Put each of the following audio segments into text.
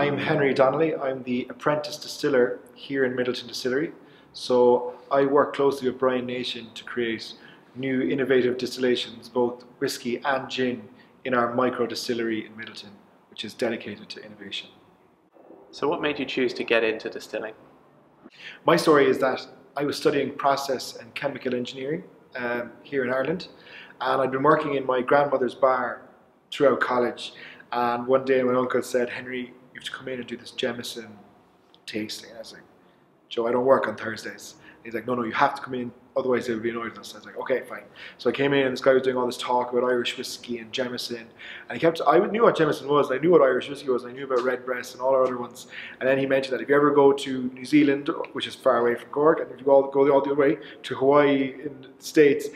I'm Henry Donnelly. I'm the Apprentice Distiller here in Middleton Distillery. So I work closely with Brian Nation to create new innovative distillations, both whisky and gin, in our Microdistillery in Middleton, which is dedicated to innovation. So what made you choose to get into distilling? My story is that I was studying process and chemical engineering here in Ireland, and I'd been working in my grandmother's bar throughout college. And one day my uncle said, "Henry, you have to come in and do this Jameson tasting." And I was like, "Joe, I don't work on Thursdays." He's like, no, you have to come in, otherwise they'll be annoyed with us. I was like, okay, fine. So I came in and this guy was doing all this talk about Irish whiskey and Jameson. And I knew what Jameson was, and I knew what Irish whiskey was, and I knew about Redbreast and all our other ones. And then he mentioned that if you ever go to New Zealand, which is far away from Cork, and if you go all the other way to Hawaii in the States,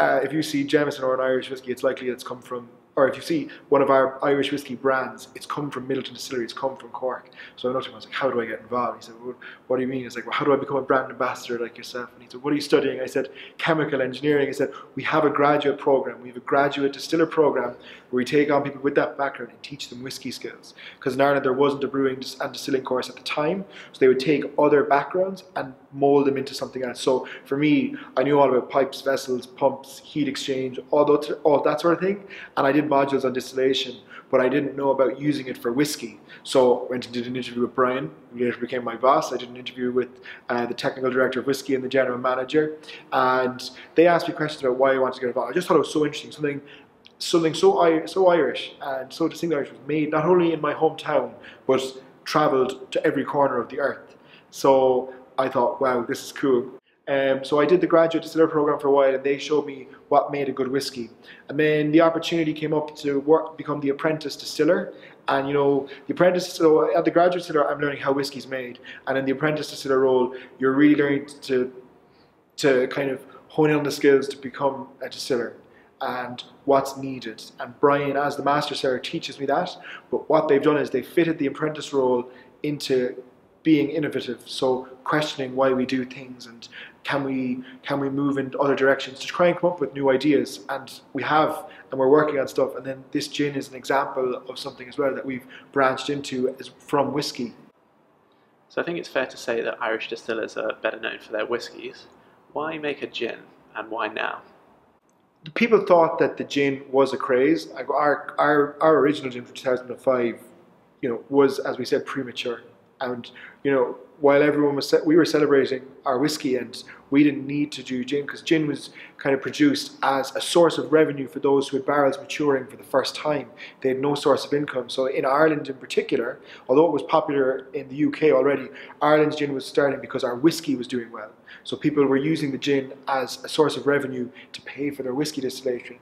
if you see Jameson or an Irish whiskey, it's likely it's come from, or if you see one of our Irish whiskey brands, it's come from Middleton Distillery, it's come from Cork. So I looked at him, I was like, how do I get involved? He said, well, what do you mean? I was like, well, how do I become a brand ambassador like yourself? And he said, what are you studying? I said, chemical engineering. He said, we have a graduate program. We have a graduate distiller program where we take on people with that background and teach them whiskey skills. Because in Ireland there wasn't a brewing and distilling course at the time, so they would take other backgrounds and mold them into something else. So for me, I knew all about pipes, vessels, pumps, heat exchange, all that sort of thing, and I did modules on distillation, but I didn't know about using it for whiskey. So I went and did an interview with Brian, who later became my boss. I did an interview with the technical director of whiskey and the general manager, and they asked me questions about why I wanted to get involved. I just thought it was so interesting, something so Irish and so distinctly Irish was made not only in my hometown, but travelled to every corner of the earth. So I thought, wow, this is cool. So I did the graduate distiller program for a while, and they showed me what made a good whiskey. And then the opportunity came up to become the apprentice distiller. And you know, so at the graduate distiller, I'm learning how whiskey's made, and in the apprentice distiller role, you're really learning to kind of hone in on the skills to become a distiller and what's needed. And Brian, as the master distiller, teaches me that. But what they've done is they fitted the apprentice role into being innovative, so questioning why we do things and can we move in other directions to try and come up with new ideas. And we have, and we're working on stuff. And then this gin is an example of something as well that we've branched into from whiskey. So I think it's fair to say that Irish distillers are better known for their whiskies. Why make a gin, and why now? People thought that the gin was a craze. Our original gin from 2005, was, as we said, premature. And while we were celebrating our whiskey, and we didn't need to do gin because gin was kind of produced as a source of revenue for those who had barrels maturing for the first time. They had no source of income. So in Ireland in particular, although it was popular in the UK already, Ireland's gin was starting because our whiskey was doing well. So people were using the gin as a source of revenue to pay for their whiskey distillation.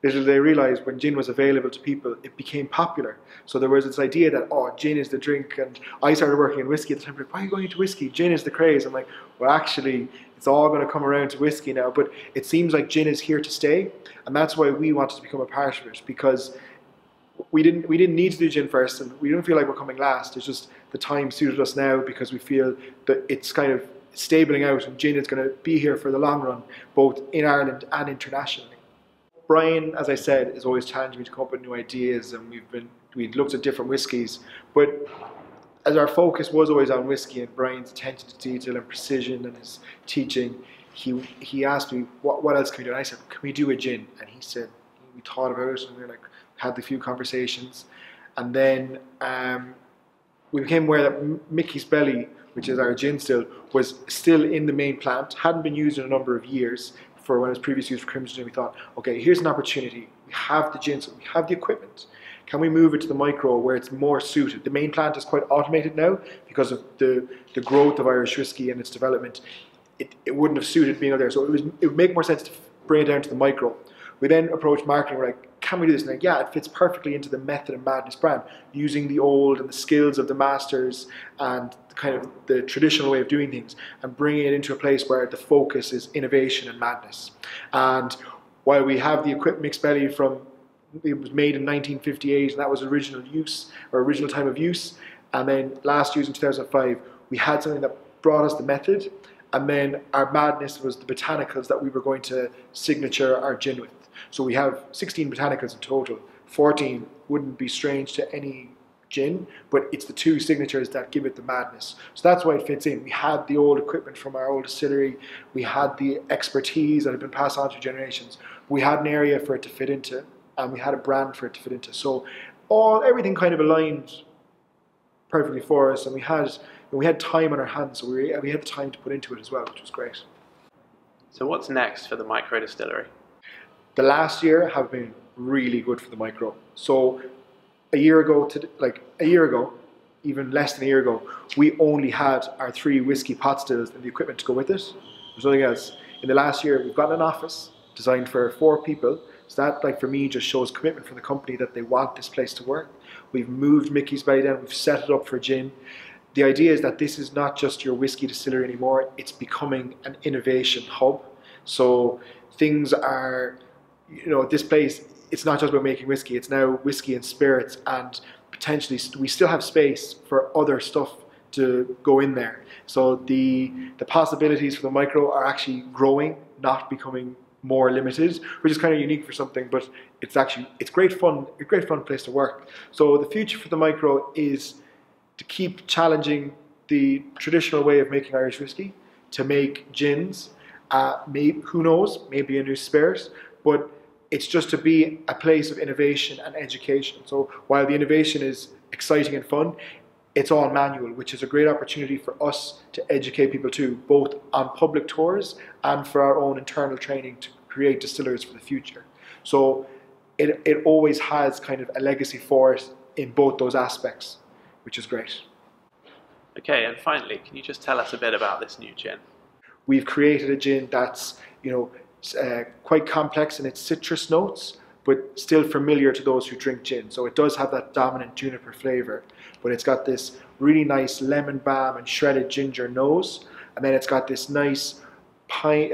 Little they realised when gin was available to people, it became popular. So there was this idea that, oh, gin is the drink, and I started working in whiskey at the time. Like, why are you going into whiskey? Gin is the craze. I'm like, well, actually, it's all going to come around to whiskey now. But it seems like gin is here to stay, and that's why we wanted to become a part of it, because we didn't need to do gin first, and we didn't feel like we're coming last. It's just the time suited us now because we feel that it's kind of stabling out, and gin is going to be here for the long run, both in Ireland and internationally. Brian, as I said, is always challenging me to come up with new ideas, and we'd looked at different whiskies, but as our focus was always on whiskey and Brian's attention to detail and precision and his teaching, he asked me, what else can we do? And I said, can we do a gin? And he said, we thought about it, and we had a few conversations, and then we became aware that Mickey's Belly, which is our gin still, was still in the main plant, hadn't been used in a number of years, for when it was previously used for crimson gin. We thought, okay, here's an opportunity. We have the gin, so we have the equipment. Can we move it to the micro where it's more suited? The main plant is quite automated now because of the growth of Irish whiskey and its development. It wouldn't have suited being out there, so it would make more sense to bring it down to the micro. We then approached marketing. We're like, can we do this? And like, yeah, it fits perfectly into the Method and Madness brand, using the old and the skills of the masters and kind of the traditional way of doing things, and bringing it into a place where the focus is innovation and madness. And while we have the equipped mixed belly it was made in 1958, and that was original use, or original time of use, and then last used in 2005, we had something that brought us the method, and then our madness was the botanicals that we were going to signature our gin with. So we have 16 botanicals in total. 14 wouldn't be strange to any gin, but it's the two signatures that give it the madness. So that's why it fits in. We had the old equipment from our old distillery, we had the expertise that had been passed on through generations, we had an area for it to fit into, and we had a brand for it to fit into. So everything kind of aligned perfectly for us, and we had time on our hands, so we had the time to put into it as well, which was great. So what's next for the Microdistillery? The last year have been really good for the micro. So a year ago, even less than a year ago, we only had our 3 whiskey pot stills and the equipment to go with it. There's nothing else. In the last year, we've got an office designed for 4 people. So that, like, for me, just shows commitment from the company that they want this place to work. We've moved Mickey's Belly down, we've set it up for gin. The idea is that this is not just your whiskey distillery anymore, it's becoming an innovation hub. So things are, this place, it's not just about making whiskey, it's now whiskey and spirits, and potentially we still have space for other stuff to go in there. So the possibilities for the micro are actually growing, not becoming more limited, which is kind of unique for something, but it's great fun, a great fun place to work. So the future for the micro is to keep challenging the traditional way of making Irish whiskey, to make gins, maybe, who knows, maybe a new spirit, but it's just to be a place of innovation and education. So while the innovation is exciting and fun, it's all manual, which is a great opportunity for us to educate people too, both on public tours and for our own internal training to create distillers for the future. So it always has kind of a legacy for it in both those aspects, which is great. Okay, and finally, can you just tell us a bit about this new gin? We've created a gin that's, quite complex in its citrus notes, but still familiar to those who drink gin. So it does have that dominant juniper flavor, but it's got this really nice lemon balm and shredded ginger nose, and then it's got this nice pine,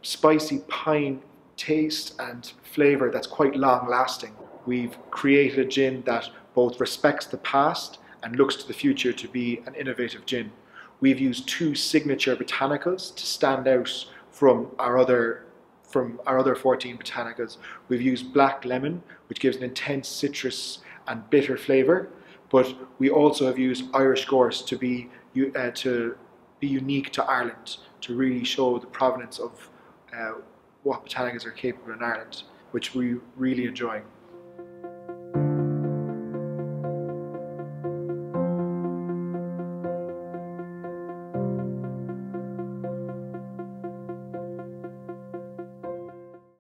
spicy pine taste and flavor that's quite long lasting. We've created a gin that both respects the past and looks to the future to be an innovative gin. We've used 2 signature botanicals to stand out from our other 14 botanicals. We've used black lemon, which gives an intense citrus and bitter flavor, but we also have used Irish Gorse to be unique to Ireland, to really show the provenance of what botanicals are capable in Ireland, which we're really enjoying.